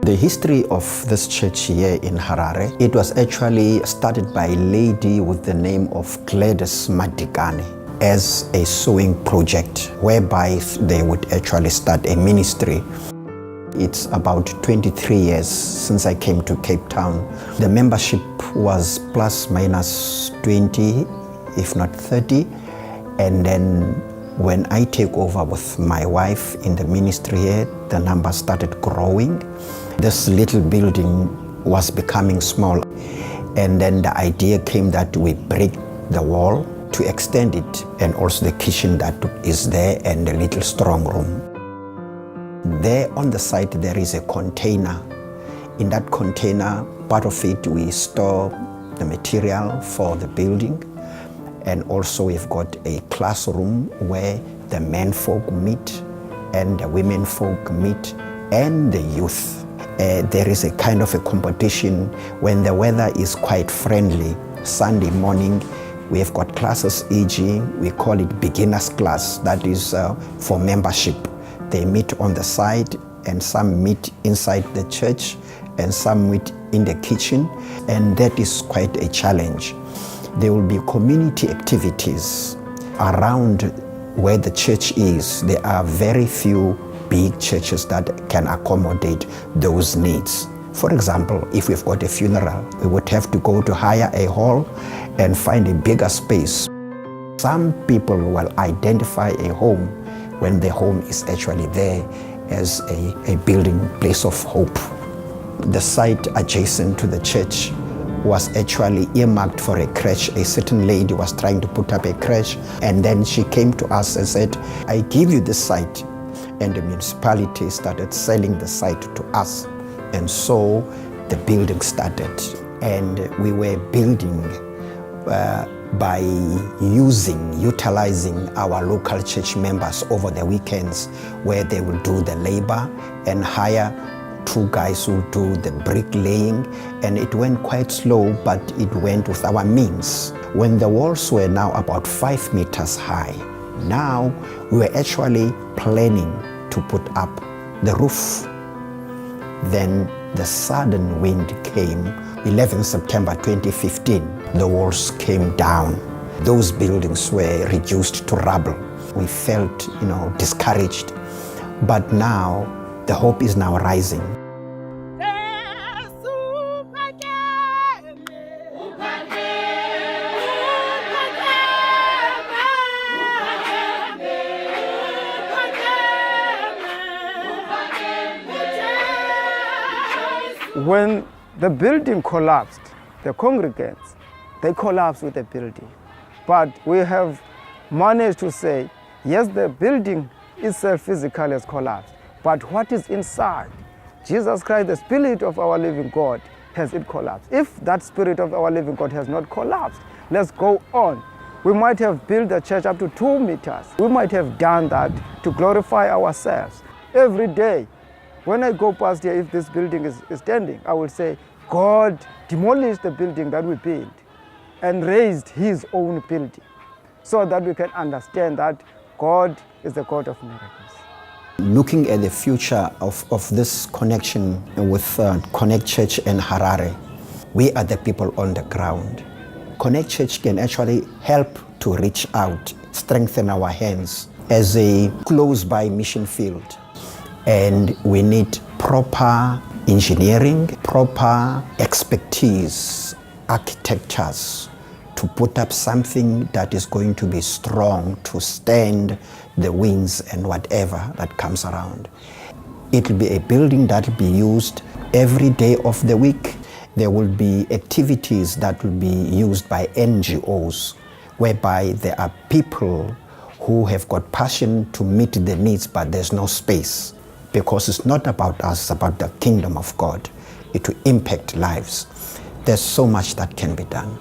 The history of this church here in Harare, it was actually started by a lady with the name of Gladys Madikane as a sewing project, whereby they would actually start a ministry. It's about 23 years since I came to Cape Town. The membership was plus minus 20, if not 30. And then when I take over with my wife in the ministry here, the number started growing. This little building was becoming small. And then the idea came that we break the wall to extend it, and also the kitchen that is there and the little strong room. There on the site there is a container. In that container, part of it we store the material for the building, and also we've got a classroom where the men folk meet and the women folk meet and the youth. There is a kind of a competition when the weather is quite friendly. Sunday morning we have got classes, e.g. we call it beginners class, that is for membership. They meet on the side, and some meet inside the church and some meet in the kitchen, and that is quite a challenge. There will be community activities around where the church is. There are very few big churches that can accommodate those needs. For example, if we've got a funeral, we would have to go to hire a hall and find a bigger space. Some people will identify a home when the home is actually there as a building place of hope. The site adjacent to the church was actually earmarked for a crèche. A certain lady was trying to put up a crèche, and then she came to us and said, I give you this site. And the municipality started selling the site to us. And so the building started. And we were building by utilizing our local church members over the weekends, where they will do the labor and hire 2 guys who do the bricklaying. And it went quite slow, but it went with our means. When the walls were now about 5 meters high, now we were actually planning to put up the roof. Then the sudden wind came. 11 September 2015, the walls came down. Those buildings were reduced to rubble. We felt, discouraged. But now, the hope is now rising. When the building collapsed, the congregants, they collapsed with the building. But we have managed to say, yes, the building itself physically has collapsed, but what is inside? Jesus Christ, the Spirit of our living God, has it collapsed? If that Spirit of our living God has not collapsed, let's go on. We might have built the church up to 2 meters. We might have done that to glorify ourselves. Every day, when I go past here, if this building is standing, I will say, God demolished the building that we built and raised his own building, so that we can understand that God is the God of miracles. Looking at the future of this connection with Connect Church and Harare, we are the people on the ground. Connect Church can actually help to reach out, strengthen our hands as a close-by mission field. And we need proper engineering, proper expertise, architectures to put up something that is going to be strong to stand the winds and whatever that comes around. It will be a building that will be used every day of the week. There will be activities that will be used by NGOs, whereby there are people who have got passion to meet the needs, but there's no space. Because it's not about us, it's about the kingdom of God. It will impact lives. There's so much that can be done.